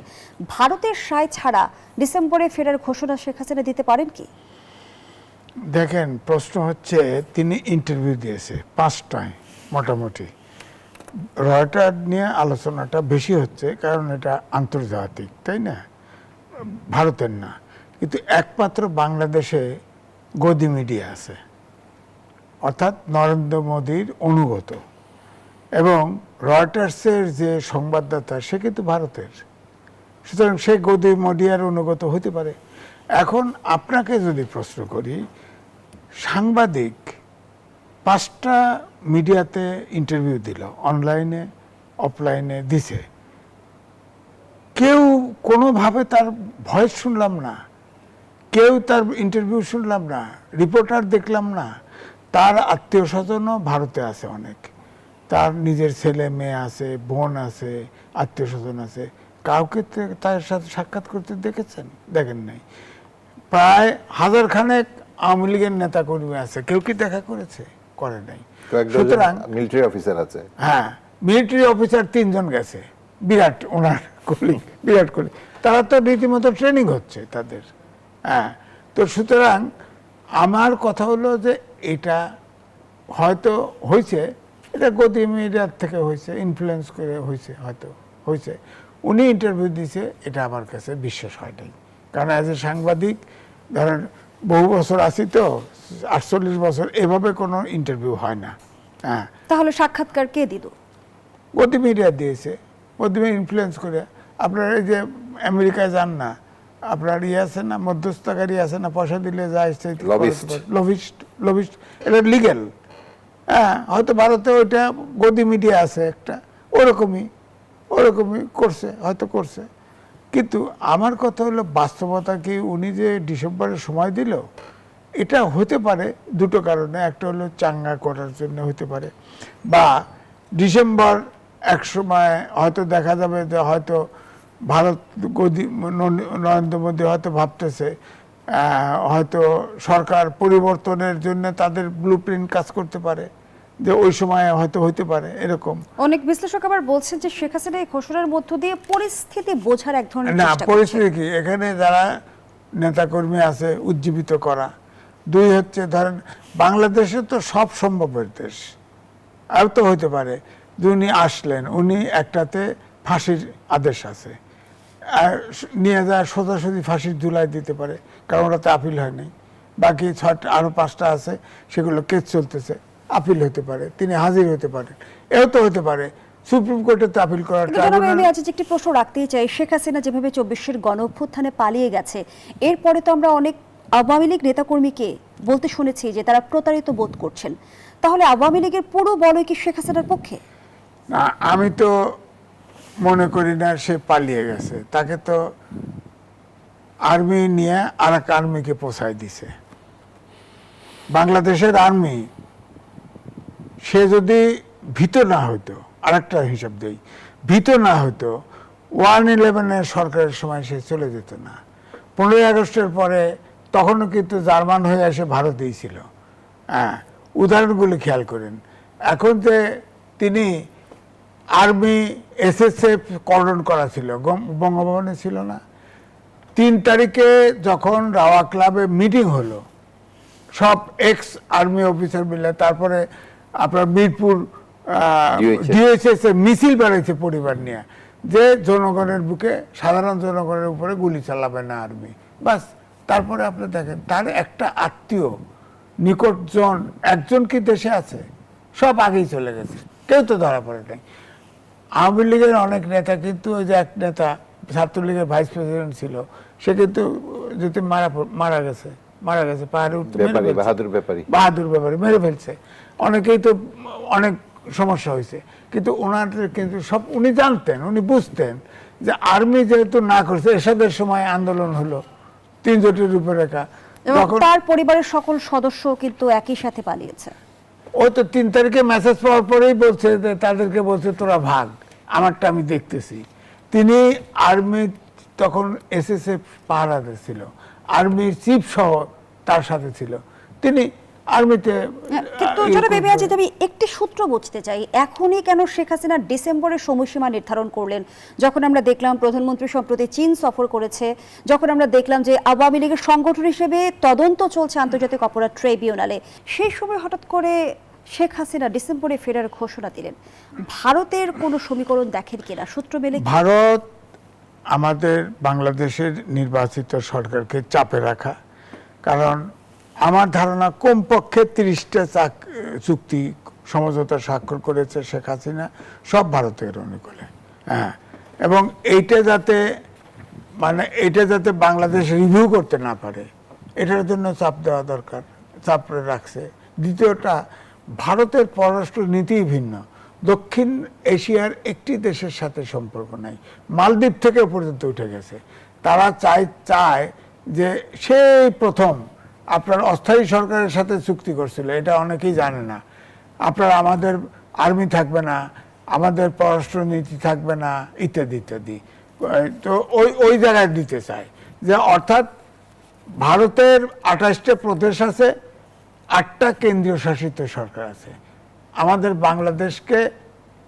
ভারতের সায় ছাড়া ডিসেম্বরে ফেরার ঘোষণা শেখ হাসিনা দিতে পারেন কি? দেখেন, প্রশ্ন হচ্ছে তিনি ইন্টারভিউ দিয়েছে 5টায় মোটামুটি। রয়টার নিয়ে আলোচনাটা বেশি হচ্ছে কারণ এটা আন্তর্জাতিক, তাই না, ভারতের না। কিন্তু একমাত্র বাংলাদেশে গদি মিডিয়া আছে, অর্থাৎ নরেন্দ্র মোদীর অনুগত, এবং রয়টার্সের যে সংবাদদাতা সে কিন্তু ভারতের। সুতরাং সে গদি মিডিয়ার অনুগত হতে পারে। এখন আপনাকে যদি প্রশ্ন করি, সাংবাদিক 5টা মিডিয়াতে ইন্টারভিউ দিল, অনলাইনে অফলাইনে দিছে, কেউ কোনোভাবে তার ভয়েস শুনলাম না, কেউ তার ইন্টারভিউ শুনলাম না, রিপোর্টার দেখলাম না। তার আত্মীয় স্বজনও ভারতে আছে অনেক, তার নিজের ছেলে মেয়ে আছে, বোন আছে, আত্মীয় স্বজন আছে, কাউকে তার সাথে সাক্ষাৎ করতে দেখেছেন? দেখেন নাই। প্রায় 1000 খানেক আওয়ামী লীগের নেতা কর্মী আছে, কেউ কি দেখা করেছে? করে নাই। সুতরাং মিলিটারি অফিসার আছে, হ্যাঁ, মিলিটারি অফিসার 3 জন গেছে, বিরাট ওনার কলিগ, বিরাট কোহলি, তারা তো রীতিমতো ট্রেনিং হচ্ছে তাদের। হ্যাঁ, তো সুতরাং আমার কথা হলো যে এটা হয়তো হয়েছে, এটা গদি মিডিয়ার থেকে হয়েছে, ইনফ্লুয়েন্স করে হয়েছে, হয়তো হয়েছে। উনি ইন্টারভিউ দিয়েছে, এটা আমার কাছে বিশ্বাস হয় নাই। কারণ অ্যাজ এ সাংবাদিক, ধরেন বহু বছর আছি তো, 48 বছর, এভাবে কোনো ইন্টারভিউ হয় না। হ্যাঁ, তাহলে সাক্ষাৎকার কে দিল? গদি মিডিয়া দিয়েছে, গদি মিডিয়া ইনফ্লুয়েন্স করে। আপনার এই যে আমেরিকায় যান না, আপনার ইয়ে আছে না, মধ্যস্থকারী আছে না, পয়সা দিলে যায়, লবিস্ট, এটা লিগেল। হ্যাঁ, হয়তো ভারতে ওইটা গদি মিডিয়া আছে একটা, ওরকমই করছে, হয়তো করছে। কিন্তু আমার কথা হলো বাস্তবতা কি উনি যে ডিসেম্বরে সময় দিল, এটা হতে পারে দুটো কারণে। একটা হলো চাঙ্গা করার জন্য হতে পারে, বা ডিসেম্বর এক সময় হয়তো দেখা যাবে যে হয়তো ভারত নরেন্দ্র মোদী হয়তো ভাবতেছে হয়তো সরকার পরিবর্তনের জন্য তাদের ব্লুপ্রিন্ট কাজ করতে পারে, যে ওই সময় হয়তো হইতে পারে এরকম। অনেক বিশ্লেষক আবার বলছেন যে শেখ হাসিনা এই ঘোষণার মধ্য দিয়ে পরিস্থিতি বোঝার এক ধরনের না, চেষ্টা করছেন। পরিস্থিতি কি, এখানে যারা নেতাকর্মী আছে উজ্জীবিত করা। দুই হচ্ছে ধরেন বাংলাদেশে তো সব সম্ভবের দেশ, আর তো হইতে পারে যে উনি আসলেন, উনি একটাতে ফাঁসির আদেশ আছে, আর নিয়ে যায় সোজাসুজি ফাঁসির ঝুলাই দিতে পারে, কারণ ওটাতে আপিল হয় নাই। বাকি 6টা আরো 5টা আছে, সেগুলো কেস চলতেছে, আপিল হতে পারে, তিনি হাজির হতে পারেন, এও তো হতে পারে সুপ্রিম কোর্টে তো আপিল করার কিন্তু জনাব, আমি ট্রাইব্যুনাল। আজ একটি প্রশ্ন রাখতেই চাই, শেখ হাসিনা যেভাবে 24-এর গণ অভ্যুত্থানে পালিয়ে গেছে, এরপরে তো আমরা অনেক আওয়ামী লীগ নেতাকর্মীকে বলতে শুনেছি যে তারা প্রতারিত বোধ করছেন। তাহলে আওয়ামী লীগের পুরো বলয় কি শেখ হাসিনার পক্ষে? না, আমি তো মনে করি না সে পালিয়ে গেছে। তাকে তো আর্মি নিয়ে আর এক আর্মিকে পোষায় দিছে। বাংলাদেশের আর্মি, সে যদি ভীত না হইতো, আরেকটা হিসাব দেই, ভীত না হইতো 1/11 সরকারের সময় সে চলে যেত না। 15ই আগস্টের পরে তখনও কিন্তু জার্মান হয়ে এসে ভারতেই ছিল। হ্যাঁ, উদাহরণগুলি খেয়াল করেন। এখন যে তিনি আর্মি SSF কর্ডন করা ছিল, বঙ্গভবনে ছিল না। 3 তারিখে যখন রাওয়া ক্লাবে মিটিং হলো, সব এক্স আর্মি অফিসার মিলে, তারপরে আপনার মিরপুর DHS এর মিছিল বেড়াইছে পরিবার নিয়ে, যে জনগণের বুকে, সাধারণ জনগণের উপরে গুলি চালাবে না আর্মি, বাস। তারপরে আপনি দেখেন তার একটা আত্মীয় নিকটজন একজন কি দেশে আছে, সব আগেই চলে গেছে, কেউ তো ধরা পড়ে নাই। আওয়ামী লীগের অনেক নেতা কিন্তু, ওই যে এক নেতা ছাত্রলীগের ভাইস প্রেসিডেন্ট ছিল, সে কিন্তু যদি মারা গেছে পাহাড়ে উঠতে বাহাদুর ব্যাপারী মেরে ফেলছে। অনেকেই তো অনেক সমস্যা হয়েছে, কিন্তু ওনাদের কিন্তু সব উনি জানতেন, উনি বুঝতেন যে আর্মি যেহেতু না করছে, এরশাদের সময় আন্দোলন হলো 3 জোটের রূপরেখা, এবং তখন তার পরিবারের সকল সদস্য কিন্তু একই সাথে পালিয়েছে। ও তো 3 তারিখে মেসেজ পাওয়ার পরেই বলছে যে তাদেরকে বলছে তোরা ভাগ, আমারটা আমি দেখতেছি। তিনি আর্মি তখন SSF পাহারাতে ছিল, আর্মির চিফ সহ তার সাথে ছিল, তিনি আর্মিতে। কিন্তু জনাব আজিজ, আমি একটি সূত্র বুঝতে চাই, এখনই কেন শেখ হাসিনা ডিসেম্বরের সময়সীমা নির্ধারণ করলেন? যখন আমরা দেখলাম প্রধানমন্ত্রী সম্প্রতি চীন সফর করেছে, যখন আমরা দেখলাম যে আওয়ামী লীগের সংগঠন হিসেবে তদন্ত চলছে আন্তর্জাতিক অপরাধ ট্রাইব্যুনালে, সেই সময় হঠাৎ করে শেখ হাসিনা ডিসেম্বরে ফেরার ঘোষণা দিলেন। ভারতের কোনো সমীকরণ দেখেন কিনা? সূত্র মেলে কি? ভারত আমাদের বাংলাদেশের নির্বাচিত সরকারকে চাপে রাখা, কারণ আমার ধারণা কমপক্ষে 30টা চুক্তি সমঝোতা স্বাক্ষর করেছে শেখ হাসিনা, সব ভারতের অনুকূলে। হ্যাঁ, এবং এইটা যাতে বাংলাদেশ রিভিউ করতে না পারে, এটার জন্য চাপ দেওয়া দরকার, চাপ রাখছে। দ্বিতীয়টা, ভারতের পররাষ্ট্র নীতি ভিন্ন। দক্ষিণ এশিয়ার একটি দেশের সাথে সম্পর্ক নাই, মালদ্বীপ থেকে পর্যন্ত উঠে গেছে। তারা চায় যে সেই প্রথম আপনার অস্থায়ী সরকারের সাথে চুক্তি করছিল, এটা অনেকেই জানে না। আপনার আমাদের আর্মি থাকবে না, আমাদের পররাষ্ট্র নীতি থাকবে না, ইত্যাদি ইত্যাদি। তো ওই জায়গায় দিতে চায় যে, অর্থাৎ ভারতের 28টা প্রদেশ আছে, 8টা কেন্দ্রীয় শাসিত সরকার আছে। আমাদের বাংলাদেশকে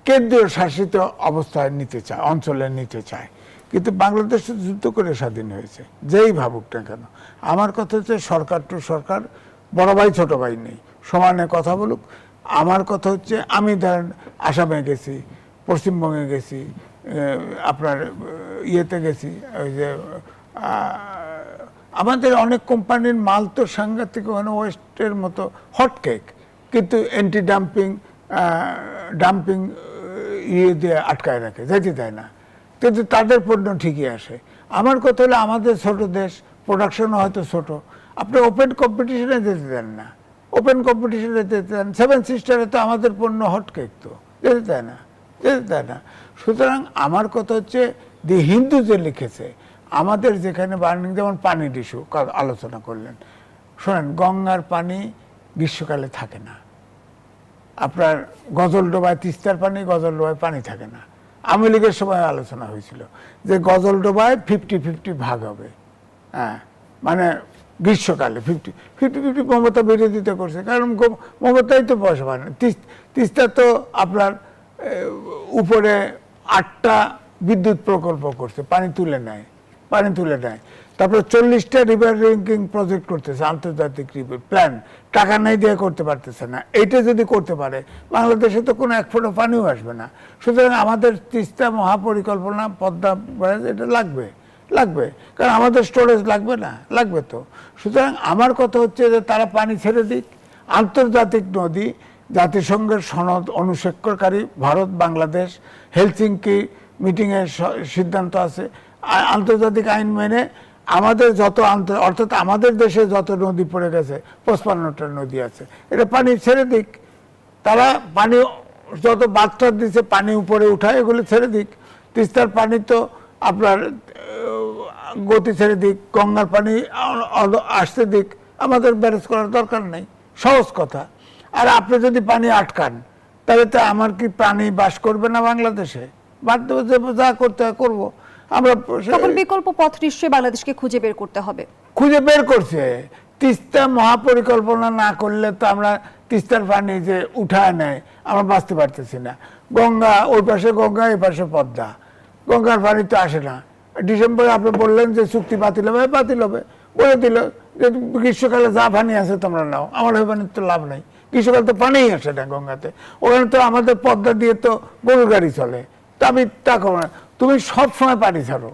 কেন্দ্রীয় শাসিত অবস্থায় নিতে চায়, অঞ্চলে নিতে চায়। কিন্তু বাংলাদেশ যুদ্ধ করে স্বাধীন হয়েছে, যেই ভাবুক না কেন। আমার কথা হচ্ছে সরকার টু সরকার, বড় ভাই ছোট ভাই নেই, সমানে কথা বলুক। আমার কথা হচ্ছে, আমি ধরেন আসামে গেছি, পশ্চিমবঙ্গে গেছি, আপনার ইয়েতে গেছি, ওই যে আমাদের অনেক কোম্পানির মাল তো সাংঘাতিক, ওখানে ওয়েস্টের মতো হটকেক, কিন্তু অ্যান্টি ডাম্পিং ইয়ে দিয়ে আটকায় রাখে, যেতে দেয় না, কিন্তু তাদের পণ্য ঠিকই আসে। আমার কথা হলো, আমাদের ছোট দেশ, প্রোডাকশনও হয়তো ছোট, আপনি ওপেন কম্পিটিশনে যেতে দেন না, ওপেন কম্পিটিশনে যেতে দেন। 7 সিস্টারে তো আমাদের পণ্য হটকেক, তো যেতে দেয় না। সুতরাং আমার কথা হচ্ছে, দি হিন্দু যে লিখেছে, আমাদের যেখানে বার্নিং, যেমন পানির ইস্যু আলোচনা করলেন, শোনেন গঙ্গার পানি গ্রীষ্মকালে থাকে না, আপনার গজলডোবায় তিস্তার পানি, গজলডোবায় পানি থাকে না। আওয়ামী লীগের সময় আলোচনা হয়েছিল যে গজলডোবায় 50-50 ভাগ হবে, হ্যাঁ, মানে গ্রীষ্মকালে 50-50 মমতা বিরোধিতা করছে, কারণ মমতাই তো পয়সা পায় না। তিস্তা তো আপনার উপরে 8টা বিদ্যুৎ প্রকল্প করছে, পানি তুলে নেয়। তারপর 40টা রিভার রিঙ্কিং প্রজেক্ট করতেছে, আন্তর্জাতিক রিভার প্ল্যান, টাকা নেই দিয়ে করতে পারতেছে না। এইটা যদি করতে পারে, বাংলাদেশে তো কোনো এক ফোঁটা পানিও আসবে না। সুতরাং আমাদের তিস্তা মহাপরিকল্পনা, পদ্মা ব্যারেজ, এটা লাগবে, কারণ আমাদের স্টোরেজ লাগবে তো। সুতরাং আমার কথা হচ্ছে যে তারা পানি ছেড়ে দিক। আন্তর্জাতিক নদী, জাতিসংঘের সনদ অনুস্বাক্ষরকারী ভারত, বাংলাদেশ, হেলসিঙ্কি মিটিংয়ের সিদ্ধান্ত আছে, আন্তর্জাতিক আইন মেনে আমাদের যত অর্থাৎ আমাদের দেশে যত নদী পড়ে গেছে, 55টা নদী আছে, এটা পানি ছেড়ে দিক। তারা পানি যত বাচ্চা দিচ্ছে, পানি উপরে উঠায়, এগুলো ছেড়ে দিক। তিস্তার পানি তো আপনার গতি ছেড়ে দিক, গঙ্গার পানি আসতে দিক, আমাদের ব্যারেজ করার দরকার নেই, সহজ কথা। আর আপনি যদি পানি আটকান, তাহলে তো আমার কি প্রাণী বাস করবে না বাংলাদেশে? বাধ্য যা করতে হয় করবো আমরা। তখন বিকল্প পথ নিশ্চয়ই বাংলাদেশকে খুঁজে বের করতে হবে। খুঁজে বের করছে। তিস্তা মহাপরিকল্পনা না করলে তো আমরা তিস্তার পানি যে উঠায় নেয়, আমরা বাঁচতে পারতেছি না। গঙ্গা, ওই পাশে গঙ্গা, এই পাশে পদ্মা, গঙ্গার পানি তো আসে না। ডিসেম্বরে আপনি বললেন যে চুক্তি বাতিল হবে, বলে দিল যে গ্রীষ্মকালে যা পানি আছে তোমরা নাও, আমার ওই পানির তো লাভ নাই। গ্রীষ্মকালে তো পানিই আসে না গঙ্গাতে, ওখানে তো আমাদের পদ্মা দিয়ে তো গরু গাড়ি চলে। তা আমি তা করবো না, তুমি সবসময় পানি ছাড়ো,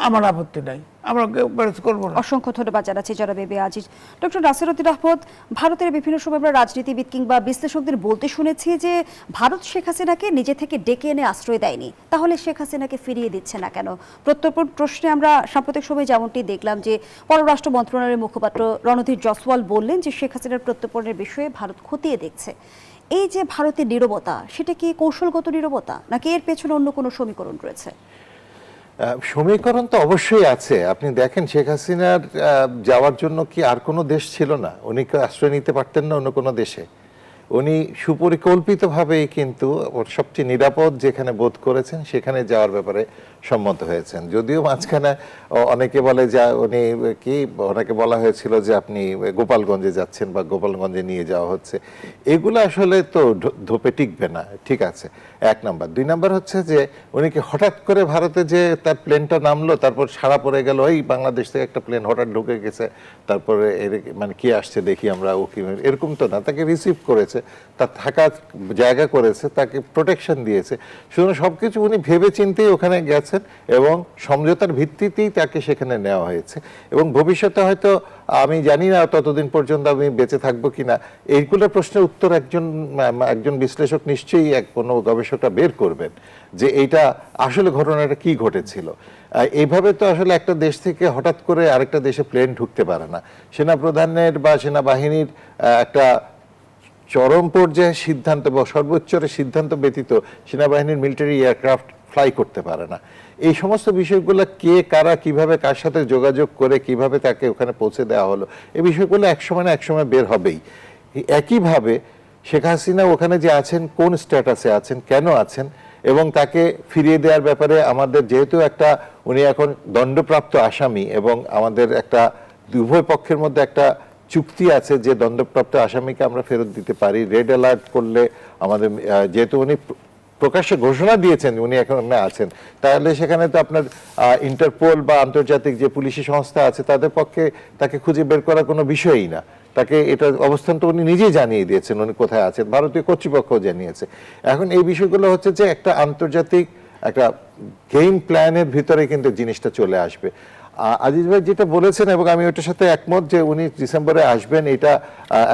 আমার আপত্তি নাই, আমরা করবো না। অসংখ্য ধন্যবাদ জানাচ্ছি জনাব A B Aziz. Doctor Nasir Uddin Ahmad, ভারতের বিভিন্ন সময় আমরা রাজনীতিবিদ কিংবা বিশ্লেষকদের বলতে শুনেছি যে ভারত শেখ হাসিনাকে নিজে থেকে ডেকে এনে আশ্রয় দেয়নি, তাহলে শেখ হাসিনাকে ফিরিয়ে দিচ্ছে না কেন? প্রত্যর্পণ প্রশ্নে আমরা সাম্প্রতিক সময় যেমনটি দেখলাম যে পররাষ্ট্র মন্ত্রণালয়ের মুখপাত্র রণধীর জসওয়াল বললেন যে শেখ হাসিনার প্রত্যর্পণের বিষয়ে ভারত খতিয়ে দেখছে। এই যে ভারতের নীরবতা, সেটা কি কৌশলগত নীরবতা, নাকি এর পেছনে অন্য কোনো সমীকরণ রয়েছে? সমীকরণ তো অবশ্যই আছে। আপনি দেখেন, শেখ হাসিনার যাওয়ার জন্য কি আর কোনো দেশ ছিল না? উনি কি আশ্রয় নিতে পারতেন না অন্য কোনো দেশে? উনি সুপরিকল্পিতভাবেই কিন্তু সবচেয়ে নিরাপদ যেখানে বোধ করেছেন সেখানে যাওয়ার ব্যাপারে সম্মত হয়েছেন। যদিও মাঝখানে অনেকে বলে যে উনি অনেকে বলা হয়েছিল যে আপনি গোপালগঞ্জে যাচ্ছেন বা গোপালগঞ্জে নিয়ে যাওয়া হচ্ছে, এগুলো আসলে তো ধোপে টিকবে না। ঠিক আছে, 1 নাম্বার। 2 নাম্বার হচ্ছে যে উনি কি হঠাৎ করে ভারতে যে তার প্লেনটা নামলো, তারপর সারা পড়ে গেল, ওই বাংলাদেশ থেকে একটা প্লেন হঠাৎ ঢুকে গেছে, তারপরে মানে কি আসছে দেখি আমরা, ও কি, এরকম তো না। তাকে রিসিভ করেছে, তার থাকার জায়গা করেছে, তাকে প্রোটেকশন দিয়েছে। সুতরাং সবকিছু উনি ভেবে চিন্তেই ওখানে গেছেন এবং সমঝোতার ভিত্তিতেই তাকে সেখানে নেওয়া হয়েছে। এবং ভবিষ্যতে হয়তো আমি জানি না ততদিন পর্যন্ত আমি বেঁচে থাকবো কিনা, এইগুলো প্রশ্নের উত্তর একজন বিশ্লেষক নিশ্চয়ই কোনো গবেষকরা বের করবেন যে এইটা আসলে ঘটনাটা কি ঘটেছিল। এইভাবে তো আসলে একটা দেশ থেকে হঠাৎ করে আরেকটা দেশে প্লেন ঢুকতে পারে না। সেনাপ্রধানের বা সেনাবাহিনীর একটা চরম পর্যায়ে সিদ্ধান্ত বা সর্বোচ্চের সিদ্ধান্ত ব্যতীত সেনাবাহিনীর মিলিটারি এয়ারক্রাফট ফ্লাই করতে পারে না। এই সমস্ত বিষয়গুলো কে, কারা, কিভাবে, কার সাথে যোগাযোগ করে কিভাবে তাকে ওখানে পৌঁছে দেওয়া হলো, এই বিষয়গুলো একসময় না একসময় বের হবেই। একইভাবে শেখ হাসিনা ওখানে যে আছেন, কোন স্ট্যাটাসে আছেন, কেন আছেন, এবং তাকে ফিরিয়ে দেওয়ার ব্যাপারে আমাদের যেহেতু একটা, উনি এখন দণ্ডপ্রাপ্ত আসামি এবং আমাদের একটা উভয় পক্ষের মধ্যে একটা চুক্তি আছে যে দণ্ডপ্রাপ্ত আসামিকে আমরা ফেরত দিতে পারি। রেড অ্যালার্ট করলে আমাদের, যেহেতু উনি প্রকাশ্যে ঘোষণা দিয়েছেন উনি এখন আছেন, তাহলে সেখানে তো আপনার ইন্টারপোল বা আন্তর্জাতিক যে পুলিশি সংস্থা আছে তাদের পক্ষে তাকে খুঁজে বের করার কোনো বিষয়ই না। তাকে এটা অবস্থানটা উনি নিজেই জানিয়ে দিয়েছেন উনি কোথায় আছেন, ভারতীয় কর্তৃপক্ষ জানিয়েছে। এখন এই বিষয়গুলো হচ্ছে যে একটা আন্তর্জাতিক একটা গেম প্ল্যানের ভিতরে কিন্তু জিনিসটা চলে আসবে। আজিজ ভাই যেটা বলেছেন এবং আমি ওটার সাথে একমত যে উনি ডিসেম্বরে আসবেন, এটা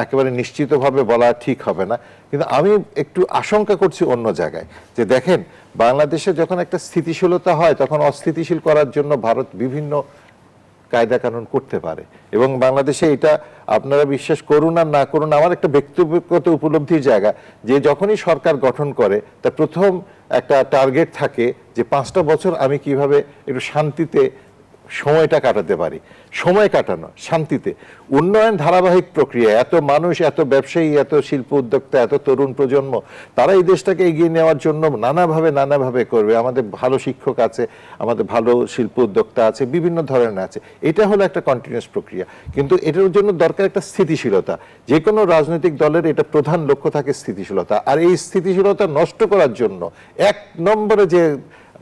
একেবারে নিশ্চিতভাবে বলা ঠিক হবে না। কিন্তু আমি একটু আশঙ্কা করছি অন্য জায়গায়, যে দেখেন বাংলাদেশে যখন একটা স্থিতিশীলতা হয় তখন অস্থিতিশীল করার জন্য ভারত বিভিন্ন কায়দা কানুন করতে পারে। এবং বাংলাদেশে এটা আপনারা বিশ্বাস করুন আর না করুন, আমার একটা ব্যক্তিগত উপলব্ধির জায়গা যে যখনই সরকার গঠন করে তার প্রথম একটা টার্গেট থাকে যে 5টা বছর আমি কিভাবে একটু শান্তিতে সময়টা কাটাতে পারি। সময় কাটানো শান্তিতে, উন্নয়ন ধারাবাহিক প্রক্রিয়া, এত মানুষ, এত ব্যবসায়ী, এত শিল্প উদ্যোক্তা, এত তরুণ প্রজন্ম, তারা এই দেশটাকে এগিয়ে নেওয়ার জন্য নানাভাবে করবে। আমাদের ভালো শিক্ষক আছে, আমাদের ভালো শিল্প উদ্যোক্তা আছে, বিভিন্ন ধরনের আছে। এটা হলো একটা কন্টিনিউয়াস প্রক্রিয়া, কিন্তু এটার জন্য দরকার একটা স্থিতিশীলতা। যে কোনো রাজনৈতিক দলের এটা প্রধান লক্ষ্য থাকে স্থিতিশীলতা, আর এই স্থিতিশীলতা নষ্ট করার জন্য এক নম্বরে যে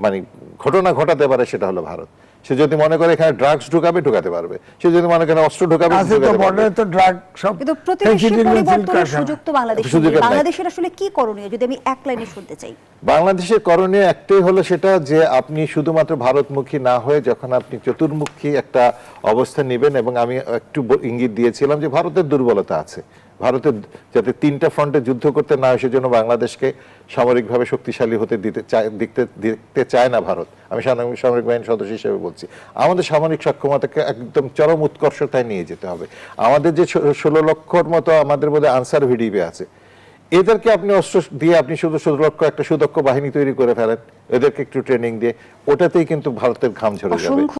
মানে ঘটনা ঘটাতে পারে সেটা হলো ভারত। সে যদি মনে করে এখানে ড্রাগস ঢুকাতে পারবে, সে যদি মনে করে অস্ত্র ঢুকাবে আছে তো বর্ডারে তো ড্রাগ সব কিন্তু প্রতিবেশী fentanyl পরিবর্তনের কারখানা। সুযোগ তো বাংলাদেশে সুযোগের নেই। নাই। বাংলাদেশের আসলে কি করণীয় যদি আমি এক লাইনে শুনতে চাই? বাংলাদেশের করণীয় একটাই হলো সেটা যে আপনি শুধুমাত্র ভারতমুখী না হয়ে যখন আপনি চতুর্মুখী একটা অবস্থান নেবেন, এবং আমি একটু ইঙ্গিত দিয়েছিলাম যে ভারতের দুর্বলতা আছে, ভারতের যাতে 3টা ফ্রন্টে যুদ্ধ করতে না হয় সেজন্য বাংলাদেশকে সামরিকভাবে শক্তিশালী হতে দেখতে চায় না ভারত। আমি সামরিক বাহিনীর সদস্য হিসেবে বলছি, আমাদের সামরিক সক্ষমতাকে একদম চরম উৎকর্ষতায় নিয়ে যেতে হবে। আমাদের যে 16 লক্ষর মতো আমাদের মধ্যে আনসার ভিডিপি আছে, এদেরকে আপনি অস্ত্র দিয়ে আপনি শুধু 16 লক্ষ একটা সুদক্ষ বাহিনী তৈরি করে ফেলেন, এদেরকে একটু ট্রেনিং দিয়ে, ওটাতেই কিন্তু ভারতের ঘাম ঝরে যাবে।